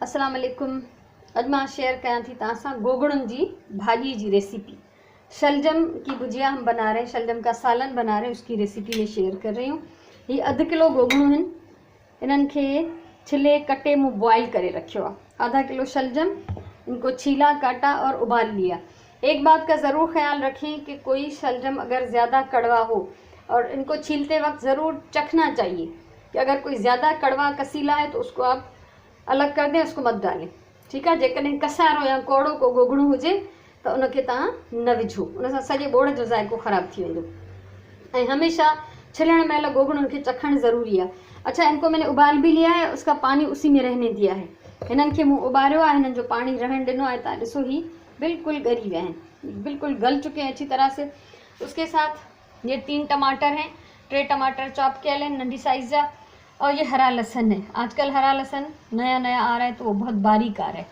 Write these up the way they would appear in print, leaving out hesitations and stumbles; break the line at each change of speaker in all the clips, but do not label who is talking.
अस्सलाम वालेकुम। अॼु मां शेयर कयां थी तव्हां सां गोगड़ुनि जी भाॼी जी रेसिपी। शलजम की भुजिया हम बना रहे हैं, शलजम का सालन बना रहे हैं, उसकी रेसिपी में शेयर कर रही हूँ। ये अधु किलो गोगड़ू आहिनि, इन्हनि खे छिले कटे मूं बॉयल करे रखियो आहे। आधा किलो शलजम, इनको छीला काटा और उबाल लिया। एक बात का ज़रूर ख्याल रखें कि कोई शलजम अगर ज़्यादा कड़वा हो और इनको छीलते वक्त ज़रूर चखना चाहिए कि अगर कोई ज़्यादा कड़वा कसीला है तो उसको आप अलग कर दें, उसको मत डालें। ठीक है, जेकॾहिं कसारो या कोड़ो को गोगड़ू हुजे तो उनके तव्हां न विझो, उन सां सॼे बोड़ जो ज़ाइको ख़राब थी वेंदो। ऐं हमेशा छिलण महिल गोगड़ुनि खे चखणु ज़रूरी है। अच्छा, इनको मैंने उबाल भी लिया है, उसका पानी उसी में रहने दिया है। हिननि खे मूं उबारियो आहे, हिननि जो पानी रहण ॾिनो आहे। तव्हां ॾिसो ही बिल्कुल गली विया आहिनि, बिल्कुल गल चुके हैं अच्छी तरह से। उसके साथ ये 3 टमाटर हैं, 3 टमाटर चॉप किया हैं नंढी साइज़ जा, और ये हरा लहसन है। आजकल हरा लहसन नया नया आ रहा है तो वो बहुत बारीक आ रहा है।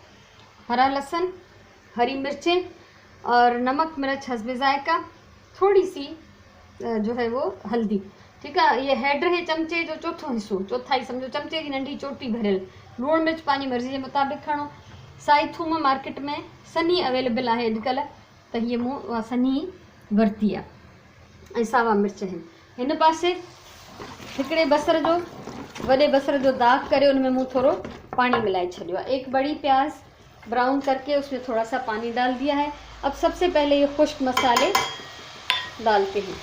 हरा लहसन, हरी मिर्चें और नमक मिर्च हस्बे जायका, थोड़ी सी जो है वो हल्दी। ठीक है, ये हेड है चमचे जो चौथो हिस्सो, चौथाई समझो, चमचे की नंढी चोटी भरियल। लूण मिर्च पंहिंजी मर्ज़ी के मुताबिक खणो। साई थूम मार्केट में सनी अवेलेबल है अॼुकल्ह, त हीअ मूं सनी वरिती आहे। ऐं सावा मिर्च आहिनि। हिन पासे हिकिड़े बसर जो, वॾे बसर जो दाग करे उनमें मूं थोड़ा पानी मिलाए छॾियो आहे। एक बड़ी प्याज ब्राउन करके उसमें थोड़ा सा पानी डाल दिया है। अब सबसे पहले ये खुश्क मसाले डालते हैं।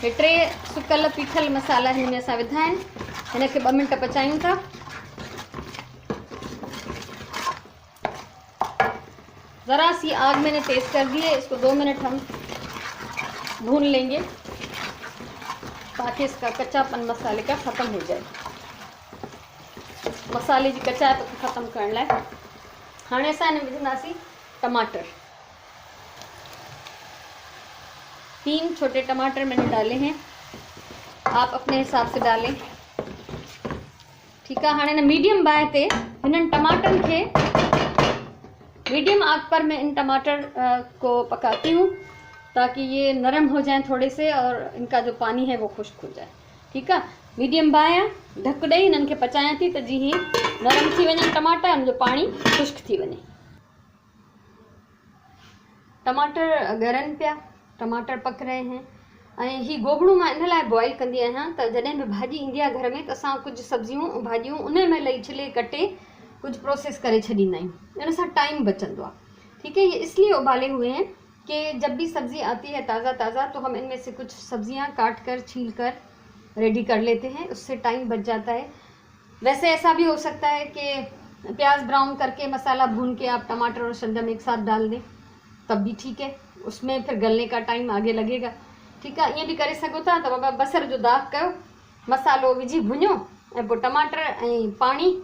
ये 3 सुकल पीठल मसाला हिनमें असां विधा आहिनि। हिनखे 2 मिनट पचायूं था। ज़रा सी आग मैंने तेज़ कर दी है, इसको 2 मिनट हम भून लेंगे ताकि इसका कच्चापन मसाले का ख़त्म हो जाए। मसाले की कच्चापन ख़त्म करण लाइ हाणे असां हिन में विझंदासीं टमाटर। 3 छोटे टमाटर मैंने डाले हैं, आप अपने हिसाब से डालें। ठीक है, हाँ मीडियम बाय ते इन टमाटर के मीडियम आग पर मैं इन टमाटर को पकाती हूँ ताकि ये नरम हो जाएं थोड़े से और इनका जो पानी है वो खुश्क हो जाए। ठीक है, मीडियम बाय ढक ॾेई इन्हनि खे पचायां थी त जी नरम थी वञनि टमाटर, उन जो पानी खुश्क थी वञे। टमाटर ॻरनि पिया, टमाटर पक रहे हैं। ऐं ही गोगड़ू मां इन लाइ बॉयल कंदी आहियां त जॾहिं बि भाॼी ईंदी आहे घर में त असां कुझु सब्जियूं भाॼियूं उन में लही छिले कटे कुछ प्रोसेस करे छॾींदा आहियूं, इन सां टाइम बचंदो आहे। ठीक है, ये इसलिए उबाले हुए हैं कि जब भी सब्ज़ी आती है ताज़ा ताज़ा तो हम इनमें से कुछ सब्जियां काट कर छील कर रेडी कर लेते हैं, उससे टाइम बच जाता है। वैसे ऐसा भी हो सकता है कि प्याज ब्राउन करके मसाला भून के आप टमाटर और शलजम एक साथ डाल दें, तब भी ठीक है, उसमें फिर गलने का टाइम आगे लगेगा। ठीक है, ये भी करे सको था। तो बाबा बसर जो दाग कयो, मसालो विझी भुञो ऐं पोइ टमाटर ऐं पाणी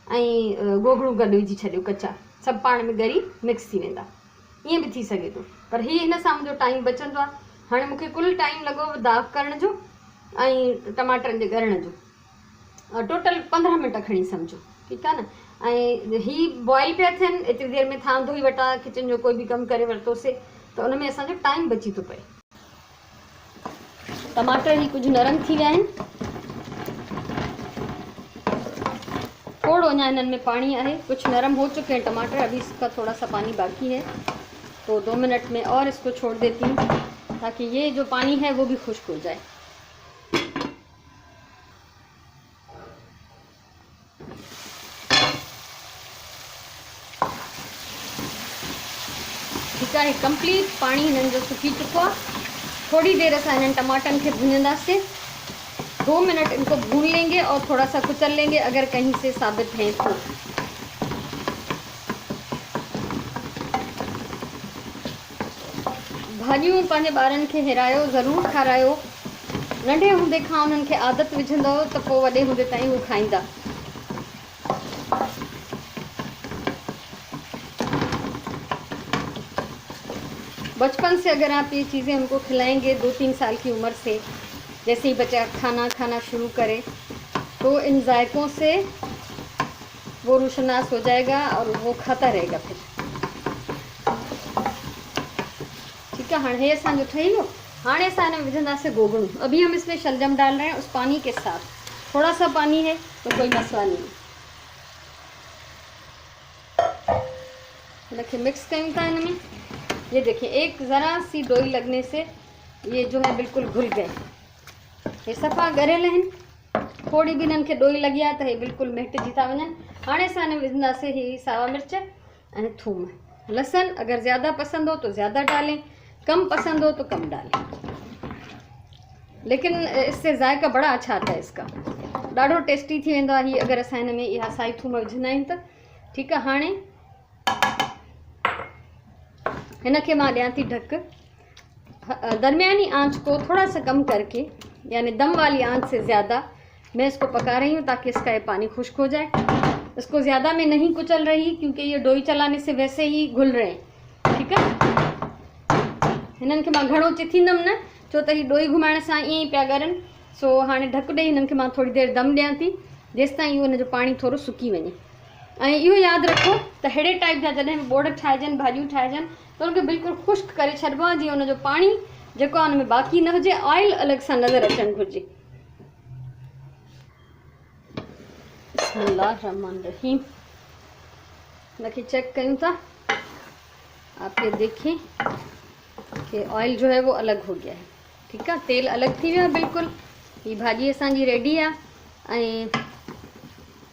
ऐं गोगड़ू गॾु विझी छॾियो कचा, सभु पाण में ॻरी मिक्स थी वेंदा। ईअं भी थी सके थो, पर ही हिन सां मुंहिंजो टाइम बचंदो आहे। हाणे मूंखे कुल टाइम लॻो दाग करण जो ऐं टमाटरनि जे ॻरण जो, टोटल 15 मिनट खणी सम्झो। ठीक है न। ऐं ही बॉयल पिया थियनि, एतिरी देर में थां धोई वठा, किचन जो कोई भी कमु करे वरितोसीं त उन में असांजो टाइम बची थो पए। टमाटर ही कुछ नरम थी विया आहिनि, थोड़ो अञा इन्हनि में पानी है, कुछ नरम हो चुके हैं टमाटर, अभी इसका थोड़ा सा पानी बाकी है। तो 2 मिनट में और इसको छोड़ देती हूँ ताकि ये जो पानी है वो भी खुश्क हो जाए। ठीक है, कंप्लीट पानी हिननि जो सुकी चुको आहे। थोड़ी देर असां हिननि टमाटरनि खे भूनंदासीं, 2 मिनट इनको भून लेंगे और थोड़ा सा कुचल लेंगे अगर कहीं से साबित हैं तो। भाॼियूं पंहिंजे ॿारनि खे हिरायो, ज़रूरु खारायो। नंढे हूंदे खां उन्हनि खे आदत विझंदव त पोइ वॾे हूंदे ताईं हू खाईंदा। बचपन से अगर आप ये चीज़ें उनको खिलाएंगे 2-3 साल की उम्र से, जैसे ही बच्चा खाना शुरू करे तो इन जायकों से वो रुशनास हो जाएगा और वो खाता रहेगा फिर। ठीक है, हाँ ये असांजो ठही वियो। हाणे असां हिन में विझंदासीं गोगड़ू। अभी हम इसमें शलजम डाल रहे हैं उस पानी के साथ, थोड़ा सा पानी है तो कोई मसला नहीं। इनके मिक्स कयूं था इनमें। ये देखिए एक ज़रा सी डोई लगने से ये जो है बिल्कुल घुल गए। ये सफ़ा गरियल आहिनि, थोड़ी भी इन्हनि खे डोई लगी आहे त हे बिल्कुलु मिटिजी था वञनि। हाणे असां हिन में विझंदासीं ही सावा मिर्च ऐं थूम, लहसुन अगर ज़्यादा पसंद हो तो ज़्यादा डालें, कम पसंद हो तो कम डालें, लेकिन इससे जायका बड़ा अच्छा आता है इसका, ॾाढो टेस्टी थी वेंदो आहे। अगर असां हिन में इहा साई थूम विझंदा आहियूं त ठीकु आहे। हाणे हिन खे मां ॾियां थी ढक, दरमियानी आंच को थोड़ा सा कम करके, यानी दम वाली आंच से ज़्यादा मैं इसको पका रही हूँ ताकि इसका ये पानी खुश्क हो जाए। इसको ज़्यादा मैं नहीं कुचल रही क्योंकि ये डोई चलाने से वैसे ही घुल रहे हैं, ठीकु आहे। हिननि खे मां घणो चिथींदमि न, छो त हीअ डोई घुमाइण सां ईअं ई पिया करनि। सो हाणे ढक ॾेई हिननि खे मां थोड़ी देरि दम ॾियां थी, जेसिताईं इहो हिनजो पाणी थोरो सुकी वञे। ऐं इहो यादि रखो त अहिड़े टाइप जा जॾहिं बोड़ ठाहिजनि, भाॼियूं ठाहिजनि त उनखे बिल्कुलु ख़ुश्क करे छॾिबो आहे, जीअं उनजो पाणी जेको आहे उनमें बाक़ी न हुजे, ऑयल अलॻि सां नज़र अचणु घुरिजे। बिस्मिल्लाहिर्रहमानिर्रहीम। इनखे चेक कयूं था, आप ये देखिए कि ऑयल जो है वो अलग हो गया है, ठीक है, तेल अलग थी वियो आहे बिल्कुलु। ही भाॼी असांजी रेडी आहे ऐं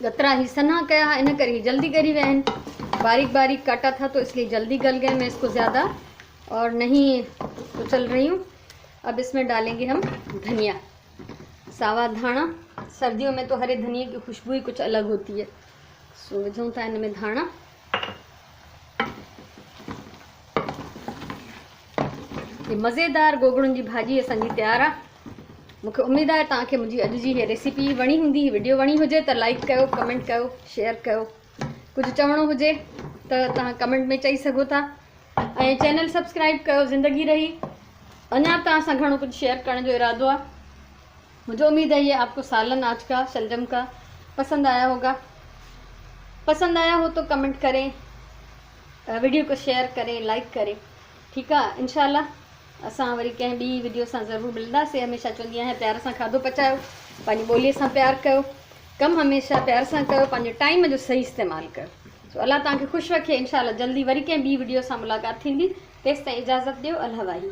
गतरा ही सन्हा कया है, इन करे जल्दी ॻरी विया आहिनि। बारीक बारीक काटा था तो इसलिए जल्दी गल गए, मैं इसको ज़्यादा और नहीं कुचल रही हूँ। अब इसमें डालेंगे हम धनिया, सावा धाना। सर्दियों में तो हरे धनिए की खुशबू ही कुछ अलग होती है। सो विझूं था इनमें धाना, ये मज़ेदार गोगड़ुनि जी भाॼी असांजी तैयार आहे। मूंखे उम्मीद आहे तव्हांखे मुंहिंजी अॼु जी हीअ रेसिपी वणी हूंदी। वीडियो वणी हुजे त लाइक कयो, कमेंट कयो, शेयर कयो। कुझु चवणो हुजे त तव्हां कमेंट में चई सघो था ऐं चैनल सब्सक्राइब कयो। ज़िंदगी रही अञा तव्हां सां घणो कुझु शेयर करण जो इरादो आहे। मुझे उम्मीद है ये आपको सालन आज का शलजम का पसंद आया होगा। पसंद आया हो तो कमेंट करें, वीडियो को शेयर करें, लाइक करें, ठीकु आहे। इंशाल्लाह असां वरी कंहिं ॿी वीडियो सां ज़रूरु मिलंदासीं। हमेशह चवंदी आहियां प्यार सां खाधो पचायो, पंहिंजी ॿोलीअ सां प्यार कयो, कमु हमेशह प्यार सां कयो, पंहिंजे टाइम जो सही इस्तेमालु कयो। सो अल्लाह तव्हांखे ख़ुशि रखे। इंशाल्लाह जल्दी वरी कंहिं ॿी वीडियो सां मुलाक़ात थींदी। तेसिताईं इजाज़त ॾियो। अल्लाह वाही।